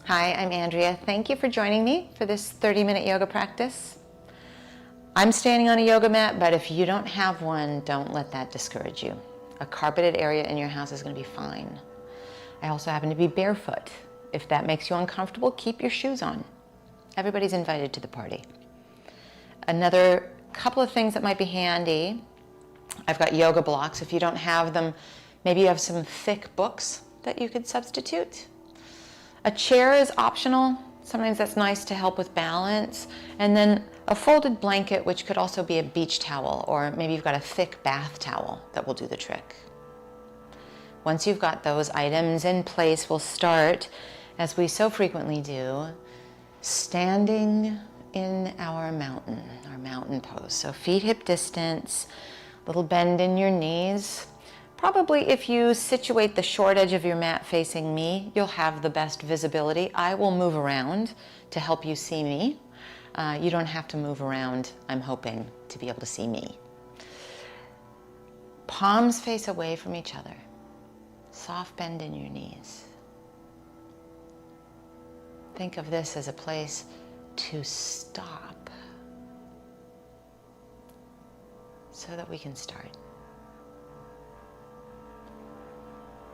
Hi, I'm Andrea. Thank you for joining me for this 30-minute yoga practice. I'm standing on a yoga mat, but if you don't have one, don't let that discourage you. A carpeted area in your house is going to be fine. I also happen to be barefoot. If that makes you uncomfortable, keep your shoes on. Everybody's invited to the party. Another couple of things that might be handy. I've got yoga blocks. If you don't have them, maybe you have some thick books that you could substitute. A chair is optional. Sometimes that's nice to help with balance. And then a folded blanket, which could also be a beach towel, or maybe you've got a thick bath towel that will do the trick. Once you've got those items in place, we'll start, as we so frequently do, standing in our mountain pose. So feet hip distance, little bend in your knees. Probably if you situate the short edge of your mat facing me, you'll have the best visibility. I will move around to help you see me. You don't have to move around, I'm hoping, to be able to see me. Palms face away from each other. Soft bend in your knees. Think of this as a place to stop so that we can start.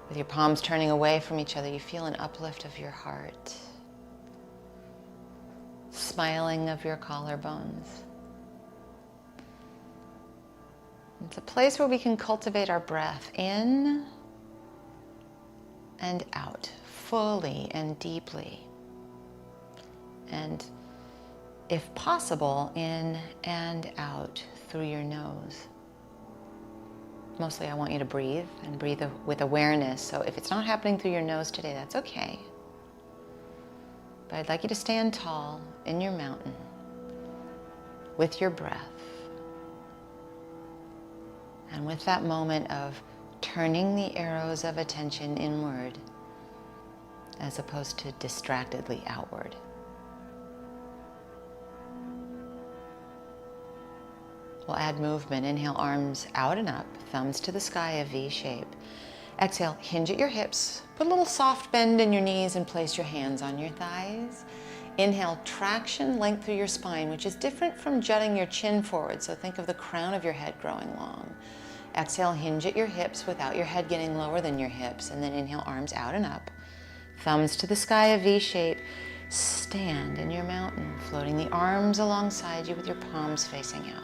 With your palms turning away from each other, you feel an uplift of your heart, smiling of your collarbones. It's a place where we can cultivate our breath in and out, fully and deeply. And if possible, in and out through your nose. Mostly I want you to breathe and breathe with awareness. So if it's not happening through your nose today, that's okay. But I'd like you to stand tall in your mountain with your breath. And with that moment of turning the arrows of attention inward as opposed to distractedly outward. We'll add movement. Inhale, arms out and up, thumbs to the sky, a V shape. Exhale, hinge at your hips. Put a little soft bend in your knees and place your hands on your thighs. Inhale, traction, length through your spine, which is different from jutting your chin forward. So think of the crown of your head growing long. Exhale, hinge at your hips without your head getting lower than your hips. And then inhale, arms out and up. Thumbs to the sky, a V shape. Stand in your mountain, floating the arms alongside you with your palms facing out.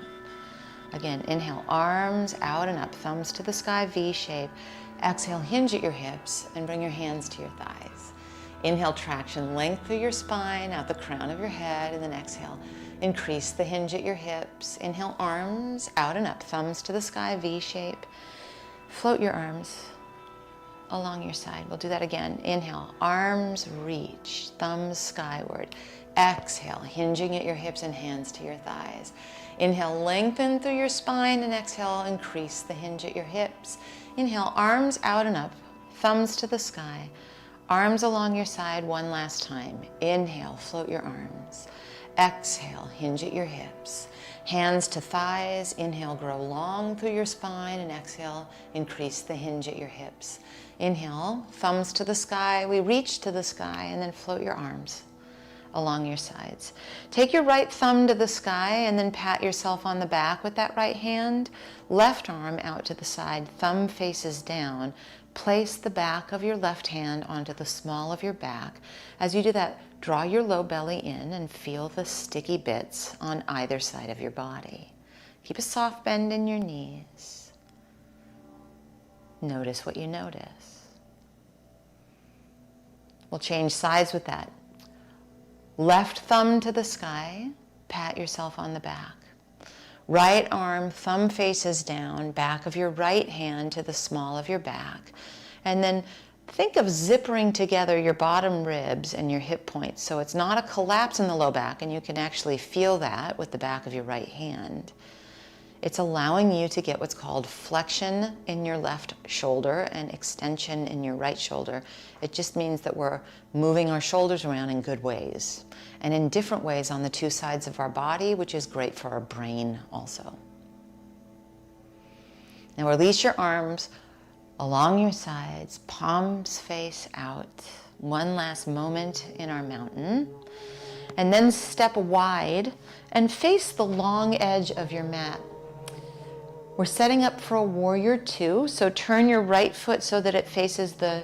Again, inhale, arms out and up, thumbs to the sky, V shape. Exhale, hinge at your hips and bring your hands to your thighs. Inhale, traction, length through your spine, out the crown of your head, and then exhale, increase the hinge at your hips. Inhale, arms out and up, thumbs to the sky, V shape. Float your arms along your side. We'll do that again. Inhale, arms reach, thumbs skyward. Exhale, hinging at your hips and hands to your thighs. Inhale, lengthen through your spine, and exhale, increase the hinge at your hips. Inhale, arms out and up, thumbs to the sky, arms along your side one last time. Inhale, float your arms. Exhale, hinge at your hips. Hands to thighs. Inhale, grow long through your spine, and exhale, increase the hinge at your hips. Inhale, thumbs to the sky. We reach to the sky, and then float your arms along your sides. Take your right thumb to the sky and then pat yourself on the back with that right hand. Left arm out to the side, thumb faces down. Place the back of your left hand onto the small of your back. As you do that, draw your low belly in and feel the sticky bits on either side of your body. Keep a soft bend in your knees. Notice what you notice. We'll change sides with that. Left thumb to the sky, pat yourself on the back. Right arm, thumb faces down, back of your right hand to the small of your back. And then think of zippering together your bottom ribs and your hip points. So it's not a collapse in the low back, and you can actually feel that with the back of your right hand. It's allowing you to get what's called flexion in your left shoulder and extension in your right shoulder. It just means that we're moving our shoulders around in good ways and in different ways on the two sides of our body, which is great for our brain also. Now release your arms along your sides, palms face out, One last moment in our mountain. And then step wide and face the long edge of your mat. We're setting up for a warrior two, so turn your right foot so that it faces the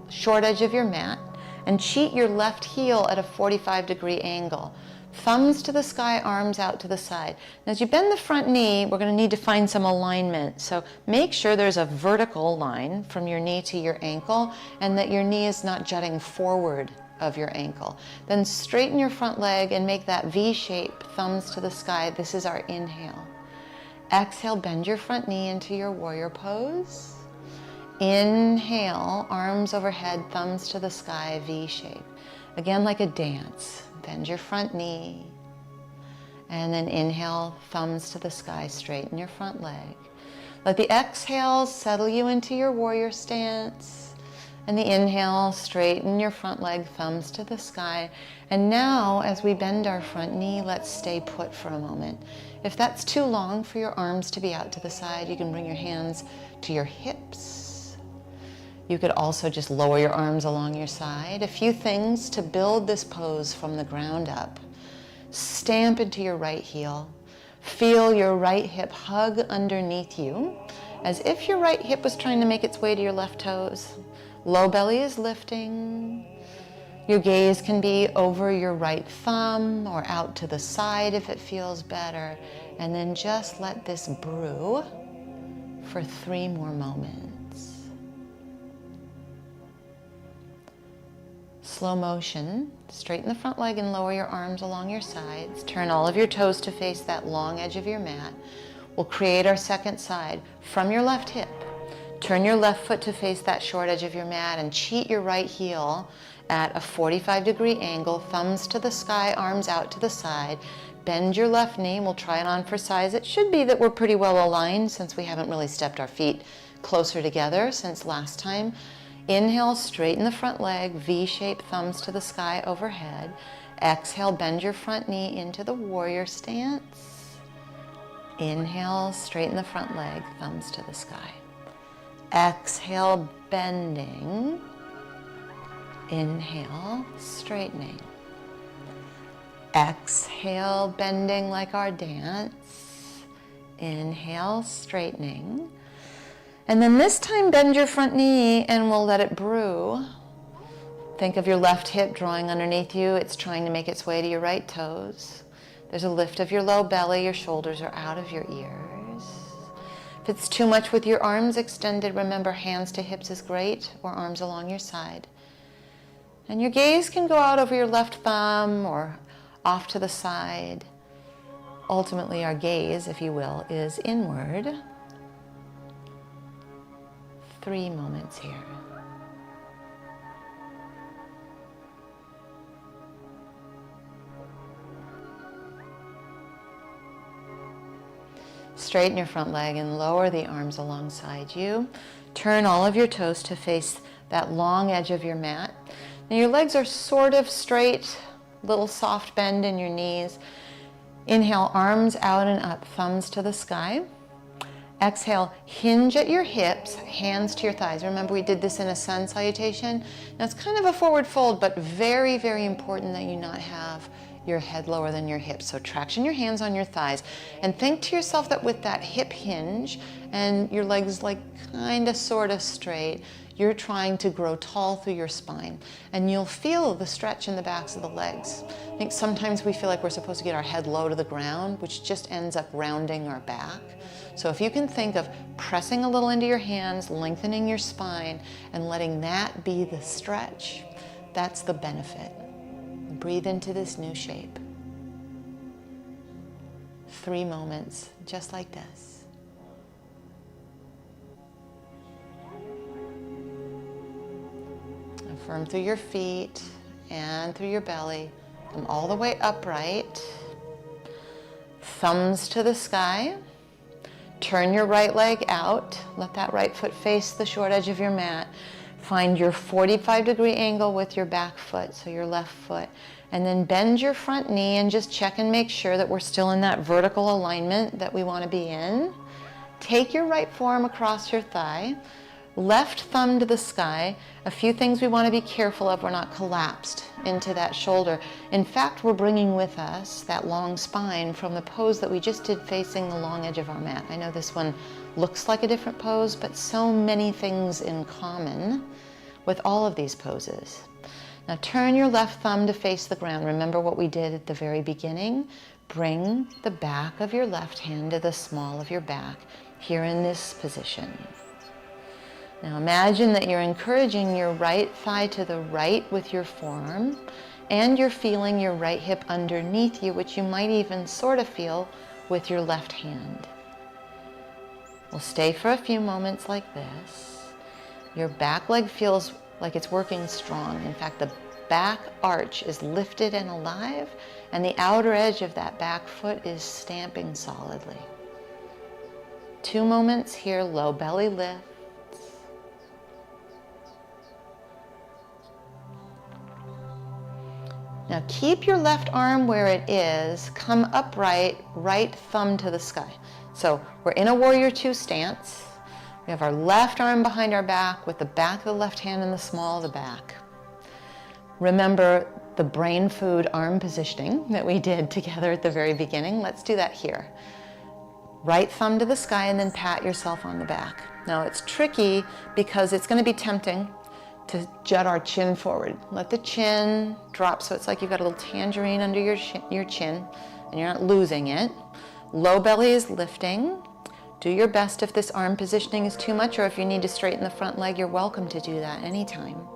short edge of your mat and cheat your left heel at a 45-degree angle. Thumbs to the sky, arms out to the side. Now, as you bend the front knee, we're going to need to find some alignment. So make sure there's a vertical line from your knee to your ankle and that your knee is not jutting forward of your ankle. Then straighten your front leg and make that V shape, thumbs to the sky. This is our inhale. Exhale, bend your front knee into your warrior pose. Inhale, arms overhead, thumbs to the sky, V shape. Again, like a dance. Bend your front knee. And then inhale, thumbs to the sky, straighten your front leg. Let the exhales settle you into your warrior stance. And the inhale, straighten your front leg, thumbs to the sky. And now, as we bend our front knee, let's stay put for a moment. If that's too long for your arms to be out to the side, you can bring your hands to your hips. You could also just lower your arms along your side. A few things to build this pose from the ground up. Stamp into your right heel. Feel your right hip hug underneath you, as if your right hip was trying to make its way to your left toes. Low belly is lifting. Your gaze can be over your right thumb or out to the side if it feels better. And then just let this brew for 3 more moments. Slow motion. Straighten the front leg and lower your arms along your sides. Turn all of your toes to face that long edge of your mat. We'll create our second side from your left hip. Turn your left foot to face that short edge of your mat and cheat your right heel at a 45-degree angle, thumbs to the sky, arms out to the side. Bend your left knee. We'll try it on for size. It should be that we're pretty well aligned since we haven't really stepped our feet closer together since last time. Inhale, straighten the front leg, V-shape, thumbs to the sky overhead. Exhale, bend your front knee into the warrior stance. Inhale, straighten the front leg, thumbs to the sky. Exhale, bending. Inhale, straightening. Exhale, bending like our dance. Inhale, straightening. And then this time bend your front knee and we'll let it brew. Think of your left hip drawing underneath you. It's trying to make its way to your right toes. There's a lift of your low belly. Your shoulders are out of your ears. If it's too much with your arms extended, remember hands to hips is great, or arms along your side. And your gaze can go out over your left thumb or off to the side. Ultimately, our gaze, if you will, is inward. 3 moments here. Straighten your front leg and lower the arms alongside you. Turn all of your toes to face that long edge of your mat. Now your legs are sort of straight, little soft bend in your knees. Inhale, arms out and up, thumbs to the sky. Exhale, hinge at your hips, hands to your thighs. Remember we did this in a sun salutation. Now it's kind of a forward fold, but very, very important that you not have your head lower than your hips. So traction your hands on your thighs and think to yourself that with that hip hinge and your legs like kind of sort of straight, you're trying to grow tall through your spine, and you'll feel the stretch in the backs of the legs. I think sometimes we feel like we're supposed to get our head low to the ground, which just ends up rounding our back. So if you can think of pressing a little into your hands, lengthening your spine, and letting that be the stretch, that's the benefit. Breathe into this new shape. 3 moments, just like this. Affirm through your feet and through your belly. Come all the way upright. Thumbs to the sky. Turn your right leg out. Let that right foot face the short edge of your mat. Find your 45-degree angle with your back foot, so your left foot. And then bend your front knee and just check and make sure that we're still in that vertical alignment that we want to be in. Take your right forearm across your thigh. Left thumb to the sky. A few things we want to be careful of. We're not collapsed into that shoulder. In fact, we're bringing with us that long spine from the pose that we just did facing the long edge of our mat. I know this one looks like a different pose, but so many things in common with all of these poses. Now turn your left thumb to face the ground. Remember what we did at the very beginning? Bring the back of your left hand to the small of your back here in this position. Now imagine that you're encouraging your right thigh to the right with your forearm, and you're feeling your right hip underneath you, which you might even sort of feel with your left hand. We'll stay for a few moments like this. Your back leg feels like it's working strong. In fact, the back arch is lifted and alive, and the outer edge of that back foot is stamping solidly. 2 moments here, low belly lift. Now keep your left arm where it is, come upright, right thumb to the sky. So we're in a warrior 2 stance. We have our left arm behind our back with the back of the left hand in the small of the back. Remember the brain food arm positioning that we did together at the very beginning? Let's do that here. Right thumb to the sky and then pat yourself on the back. Now it's tricky because it's going to be tempting to jut our chin forward. Let the chin drop so it's like you've got a little tangerine under your chin and you're not losing it. Low belly is lifting. Do your best if this arm positioning is too much, or if you need to straighten the front leg, you're welcome to do that anytime.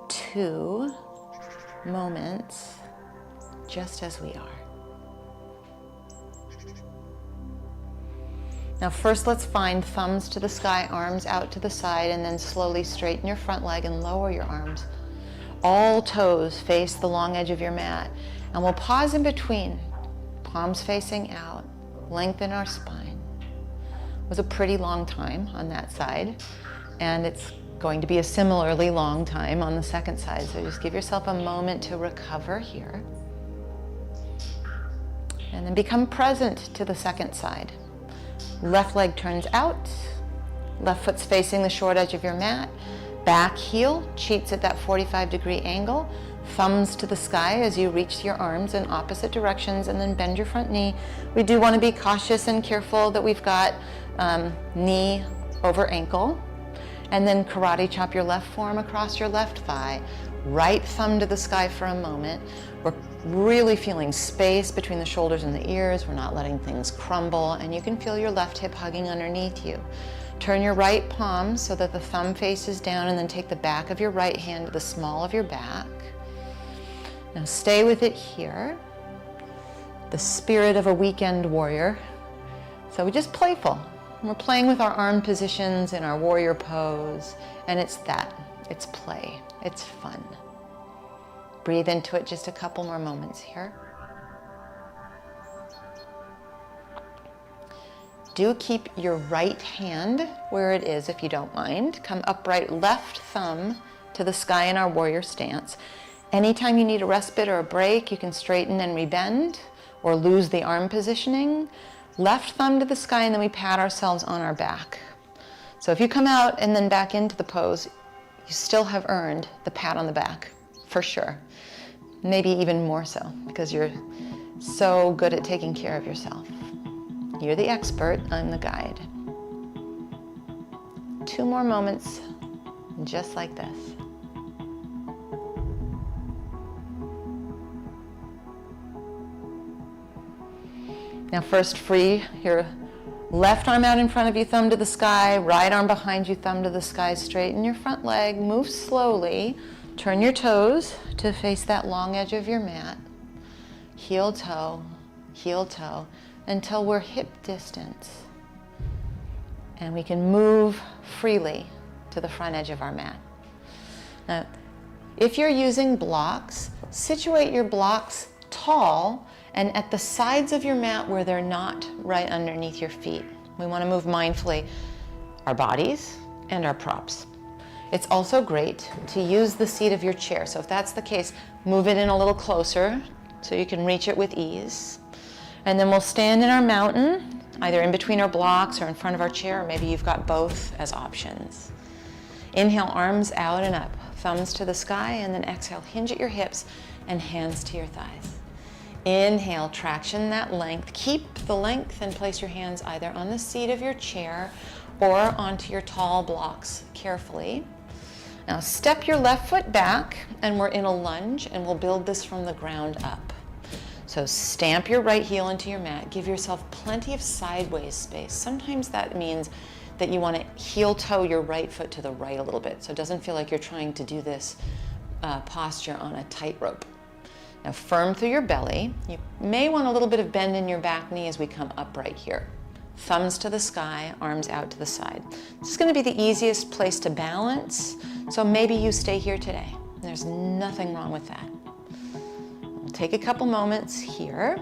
2 moments, just as we are. Now first let's find thumbs to the sky, arms out to the side, and then slowly straighten your front leg and lower your arms. All toes face the long edge of your mat. And we'll pause in between, palms facing out, lengthen our spine. It was a pretty long time on that side, and it's going to be a similarly long time on the second side. So just give yourself a moment to recover here. And then become present to the second side. Left leg turns out, left foot's facing the short edge of your mat, back heel cheats at that 45-degree angle, thumbs to the sky as you reach your arms in opposite directions, and then bend your front knee. We do want to be cautious and careful that we've got knee over ankle, and then karate chop your left forearm across your left thigh, right thumb to the sky for a moment. We're really feeling space between the shoulders and the ears. We're not letting things crumble, and you can feel your left hip hugging underneath you. Turn your right palm so that the thumb faces down, and then take the back of your right hand to the small of your back. Now stay with it here. The spirit of a weekend warrior. So we're just playful. We're playing with our arm positions in our warrior pose, and it's play, it's fun. Breathe into it just a couple more moments here. Do keep your right hand where it is if you don't mind. Come upright, left thumb to the sky in our warrior stance. Anytime you need a respite or a break, you can straighten and rebend or lose the arm positioning. Left thumb to the sky, and then we pat ourselves on our back. So if you come out and then back into the pose, you still have earned the pat on the back, for sure. Maybe even more so, because you're so good at taking care of yourself. You're the expert, I'm the guide. 2 more moments, just like this. Now first free your left arm out in front of you, thumb to the sky, right arm behind you, thumb to the sky, straighten your front leg, move slowly, turn your toes to face that long edge of your mat, heel toe, until we're hip distance. And we can move freely to the front edge of our mat. Now, if you're using blocks, situate your blocks tall and at the sides of your mat where they're not right underneath your feet. We want to move mindfully our bodies and our props. It's also great to use the seat of your chair. So if that's the case, move it in a little closer so you can reach it with ease. And then we'll stand in our mountain, either in between our blocks or in front of our chair, or maybe you've got both as options. Inhale, arms out and up, thumbs to the sky, and then exhale, hinge at your hips and hands to your thighs. Inhale, traction that length. Keep the length and place your hands either on the seat of your chair or onto your tall blocks carefully. Now step your left foot back, and we're in a lunge, and we'll build this from the ground up. So stamp your right heel into your mat. Give yourself plenty of sideways space. Sometimes that means that you want to heel toe your right foot to the right a little bit, so it doesn't feel like you're trying to do this posture on a tightrope. Now firm through your belly. You may want a little bit of bend in your back knee as we come upright here. Thumbs to the sky, arms out to the side. This is going to be the easiest place to balance, so maybe you stay here today. There's nothing wrong with that. We'll take a couple moments here.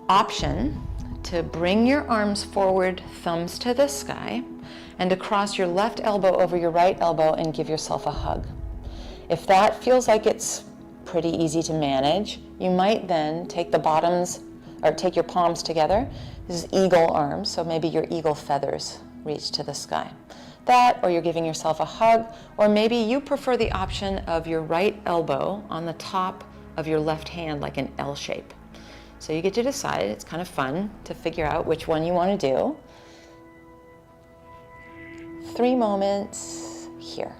Option to bring your arms forward, thumbs to the sky, and to cross your left elbow over your right elbow and give yourself a hug. If that feels like it's pretty easy to manage, you might then take the bottoms, or take your palms together. This is eagle arms, so maybe your eagle feathers reach to the sky. That, or you're giving yourself a hug, or maybe you prefer the option of your right elbow on the top of your left hand like an L shape. So you get to decide. It's kind of fun to figure out which one you want to do. 3 moments here.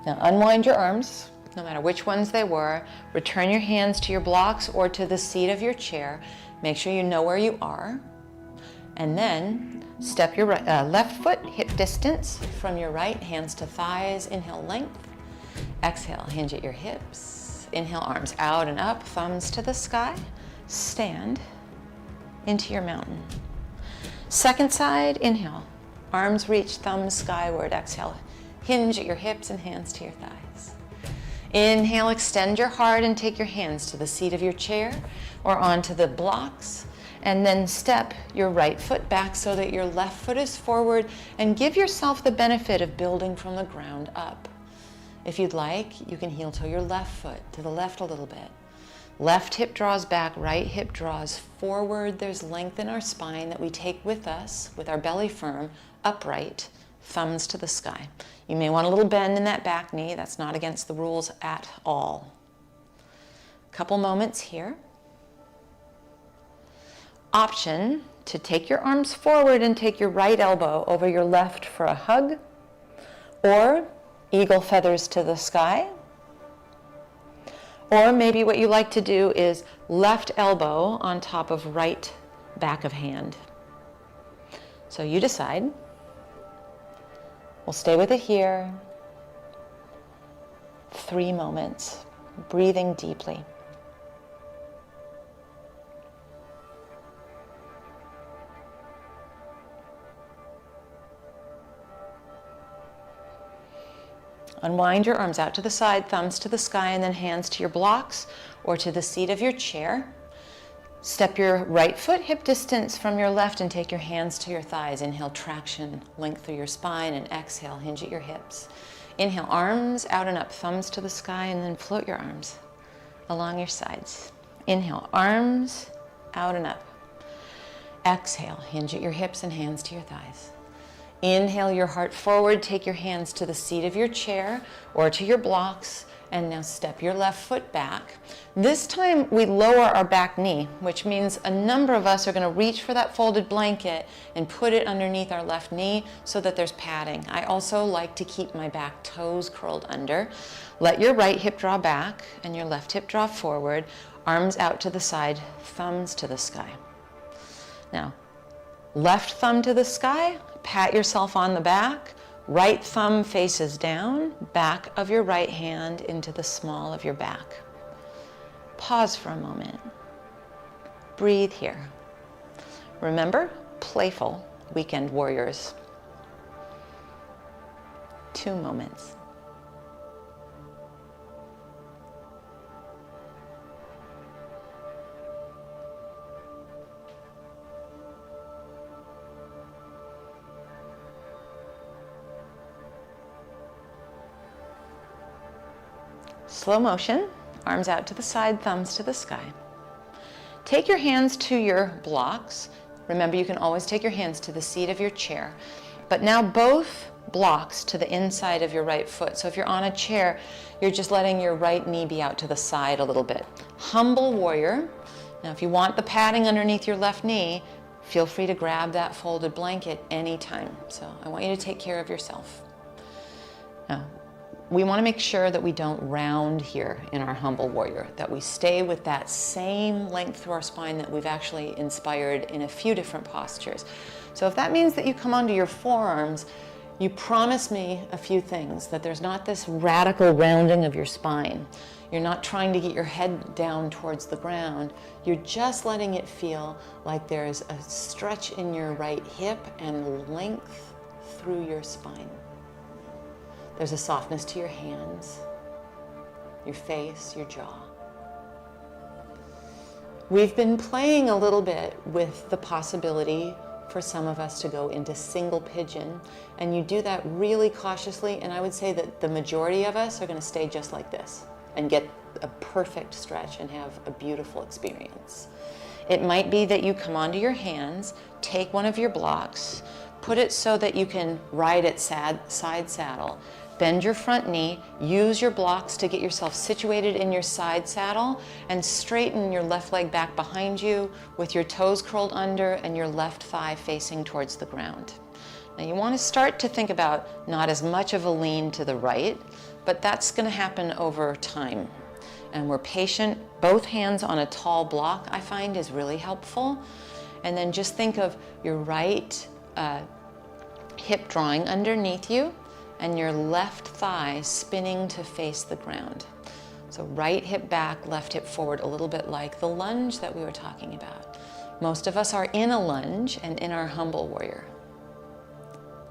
Now unwind your arms, no matter which ones they were. Return your hands to your blocks or to the seat of your chair. Make sure you know where you are. And then step your left foot hip distance from your right, hands to thighs. Inhale, length. Exhale, hinge at your hips. Inhale, arms out and up, thumbs to the sky. Stand into your mountain. Second side, inhale. Arms reach, thumbs skyward. Exhale, hinge at your hips and hands to your thighs. Inhale, extend your heart and take your hands to the seat of your chair or onto the blocks. And then step your right foot back so that your left foot is forward, and give yourself the benefit of building from the ground up. If you'd like, you can heel toe your left foot to the left a little bit. Left hip draws back, right hip draws forward. There's length in our spine that we take with us with our belly firm, upright, thumbs to the sky. You may want a little bend in that back knee. That's not against the rules at all. Couple moments here. Option to take your arms forward and take your right elbow over your left for a hug, or eagle feathers to the sky. Or maybe what you like to do is left elbow on top of right back of hand. So you decide. We'll stay with it here. 3 moments, breathing deeply. Unwind your arms out to the side, thumbs to the sky, and then hands to your blocks or to the seat of your chair. Step your right foot hip distance from your left and take your hands to your thighs. Inhale, traction, length through your spine, and exhale, hinge at your hips. Inhale, arms out and up, thumbs to the sky, and then float your arms along your sides. Inhale, arms out and up. Exhale, hinge at your hips and hands to your thighs. Inhale your heart forward, take your hands to the seat of your chair or to your blocks, and now step your left foot back. This time we lower our back knee, which means a number of us are going to reach for that folded blanket and put it underneath our left knee so that there's padding. I also like to keep my back toes curled under. Let your right hip draw back and your left hip draw forward, arms out to the side, thumbs to the sky. Now, left thumb to the sky, pat yourself on the back. Right thumb faces down, back of your right hand into the small of your back. Pause for a moment. Breathe here. Remember, playful weekend warriors. 2 moments. Slow motion, Arms out to the side, thumbs to the sky. Take your hands to your blocks. Remember, you can always take your hands to the seat of your chair. But now both blocks to the inside of your right foot. So if you're on a chair, you're just letting your right knee be out to the side a little bit. Humble warrior. Now if you want the padding underneath your left knee, feel free to grab that folded blanket anytime. So I want you to take care of yourself. Now, we want to make sure that we don't round here in our humble warrior, that we stay with that same length through our spine that we've actually inspired in a few different postures. So if that means that you come onto your forearms, you promise me a few things, that there's not this radical rounding of your spine. You're not trying to get your head down towards the ground. You're just letting it feel like there's a stretch in your right hip and length through your spine. There's a softness to your hands, your face, your jaw. We've been playing a little bit with the possibility for some of us to go into single pigeon, and you do that really cautiously, and I would say that the majority of us are going to stay just like this and get a perfect stretch and have a beautiful experience. It might be that you come onto your hands, take one of your blocks, put it so that you can ride it side saddle. Bend your front knee, use your blocks to get yourself situated in your side saddle, and straighten your left leg back behind you with your toes curled under and your left thigh facing towards the ground. Now you want to start to think about not as much of a lean to the right, but that's going to happen over time. And we're patient. Both hands on a tall block, I find, is really helpful. And then just think of your right hip drawing underneath you, and your left thigh spinning to face the ground. So right hip back, left hip forward, a little bit like the lunge that we were talking about. Most of us are in a lunge and in our humble warrior.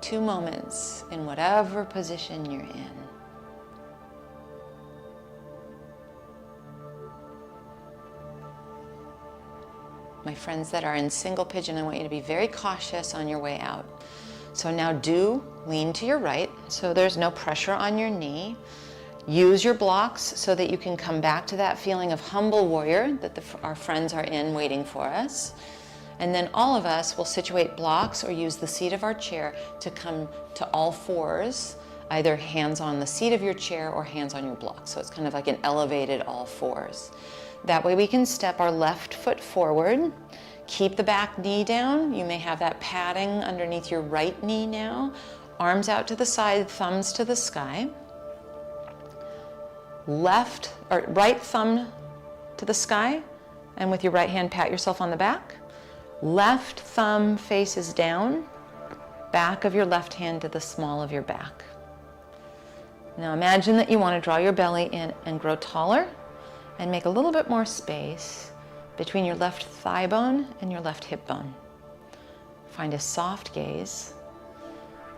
2 moments in whatever position you're in. My friends that are in single pigeon, I want you to be very cautious on your way out. So now do lean to your right, so there's no pressure on your knee. Use your blocks so that you can come back to that feeling of humble warrior that our friends are in waiting for us. And then all of us will situate blocks or use the seat of our chair to come to all fours, either hands on the seat of your chair or hands on your block. So it's kind of like an elevated all fours. That way we can step our left foot forward. Keep the back knee down. You may have that padding underneath your right knee now. Arms out to the side, thumbs to the sky. Right thumb to the sky, and with your right hand pat yourself on the back. Left thumb faces down, back of your left hand to the small of your back. Now imagine that you want to draw your belly in and grow taller and make a little bit more space between your left thigh bone and your left hip bone. Find a soft gaze.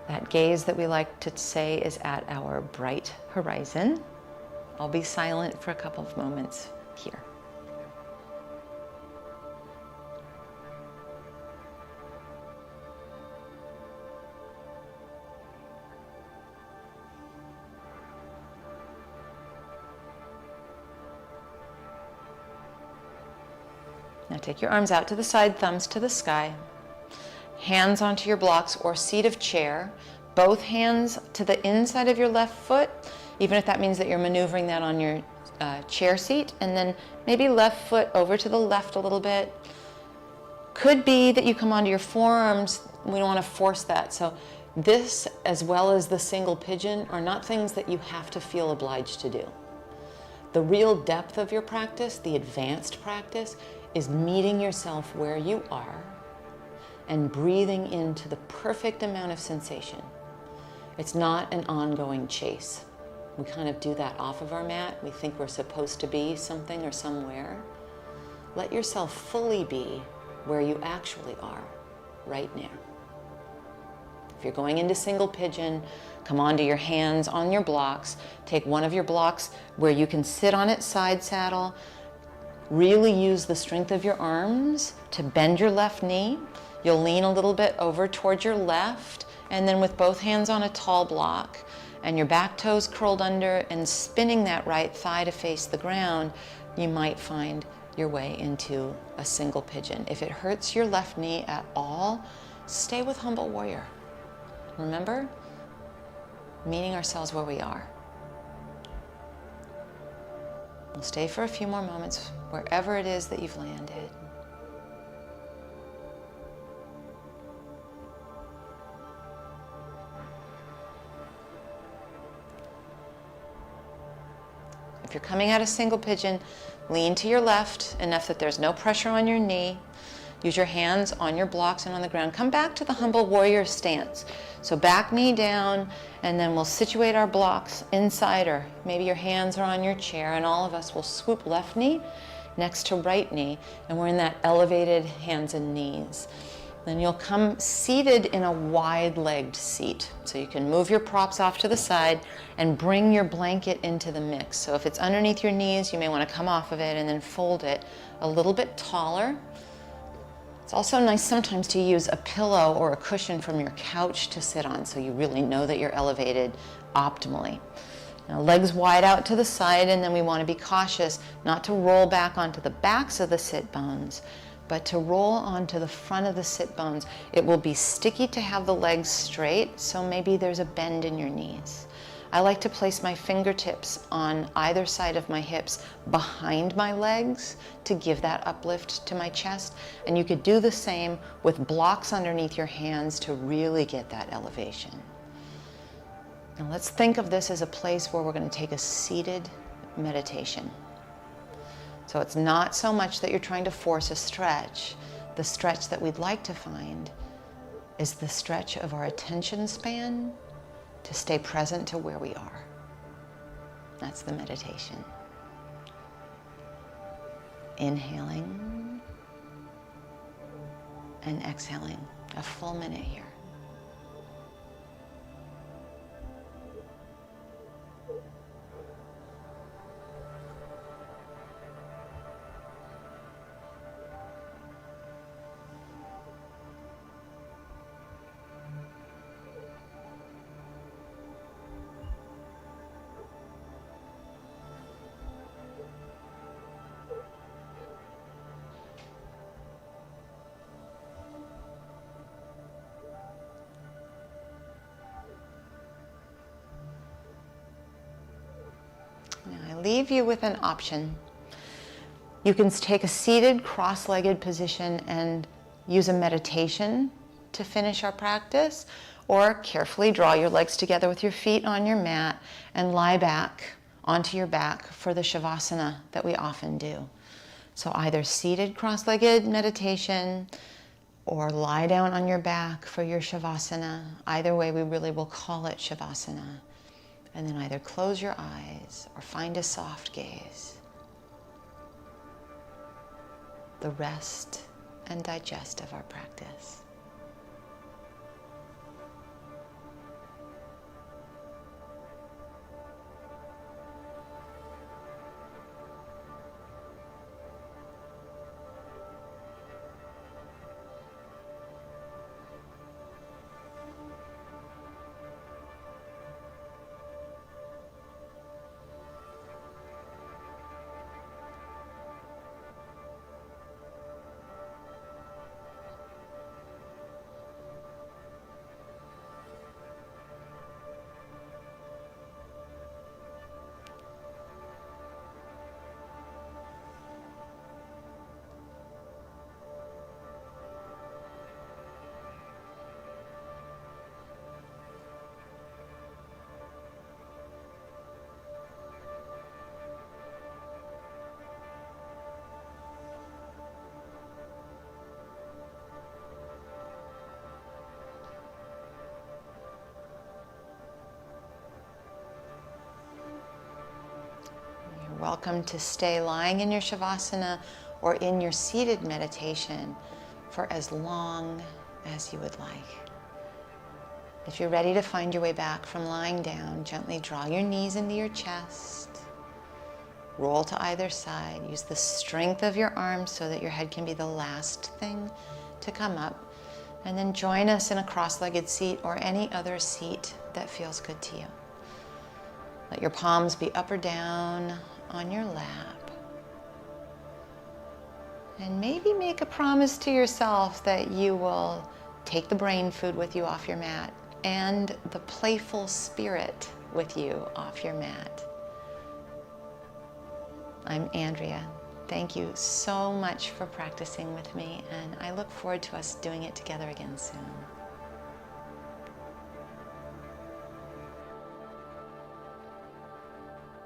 That gaze that we like to say is at our bright horizon. I'll be silent for a couple of moments here. Now take your arms out to the side, thumbs to the sky. Hands onto your blocks or seat of chair. Both hands to the inside of your left foot, even if that means that you're maneuvering that on your chair seat. And then maybe left foot over to the left a little bit. Could be that you come onto your forearms. We don't want to force that. So this, as well as the single pigeon, are not things that you have to feel obliged to do. The real depth of your practice, the advanced practice, is meeting yourself where you are and breathing into the perfect amount of sensation. It's not an ongoing chase. We kind of do that off of our mat. We think we're supposed to be something or somewhere. Let yourself fully be where you actually are right now. If you're going into single pigeon, come onto your hands on your blocks. Take one of your blocks where you can sit on it side saddle. Really use the strength of your arms to bend your left knee. You'll lean a little bit over towards your left, and then with both hands on a tall block and your back toes curled under and spinning that right thigh to face the ground, you might find your way into a single pigeon. If it hurts your left knee at all, stay with Humble Warrior. Remember, meeting ourselves where we are. We'll stay for a few more moments wherever it is that you've landed. If you're coming out of single pigeon, lean to your left enough that there's no pressure on your knee. Use your hands on your blocks and on the ground. Come back to the Humble Warrior stance. So back knee down, and then we'll situate our blocks inside, or maybe your hands are on your chair, and all of us will swoop left knee next to right knee, and we're in that elevated hands and knees. Then you'll come seated in a wide-legged seat. So you can move your props off to the side and bring your blanket into the mix. So if it's underneath your knees, you may want to come off of it and then fold it a little bit taller. It's also nice sometimes to use a pillow or a cushion from your couch to sit on, so you really know that you're elevated optimally. Now, legs wide out to the side, and then we want to be cautious not to roll back onto the backs of the sit bones, but to roll onto the front of the sit bones. It will be sticky to have the legs straight, so maybe there's a bend in your knees. I like to place my fingertips on either side of my hips behind my legs to give that uplift to my chest. And you could do the same with blocks underneath your hands to really get that elevation. Now let's think of this as a place where we're going to take a seated meditation. So it's not so much that you're trying to force a stretch. The stretch that we'd like to find is the stretch of our attention span to stay present to where we are. That's the meditation. Inhaling and exhaling, a full minute here. Now I leave you with an option. You can take a seated, cross-legged position and use a meditation to finish our practice, or carefully draw your legs together with your feet on your mat and lie back onto your back for the Shavasana that we often do. So either seated, cross-legged meditation, or lie down on your back for your Shavasana. Either way, we really will call it Shavasana. And then either close your eyes or find a soft gaze. The rest and digest of our practice. Welcome to stay lying in your Shavasana or in your seated meditation for as long as you would like. If you're ready to find your way back from lying down, gently draw your knees into your chest. Roll to either side. Use the strength of your arms so that your head can be the last thing to come up. And then join us in a cross-legged seat or any other seat that feels good to you. Let your palms be up or down on your lap. And maybe make a promise to yourself that you will take the brain food with you off your mat and the playful spirit with you off your mat. I'm Andrea. Thank you so much for practicing with me, and I look forward to us doing it together again soon.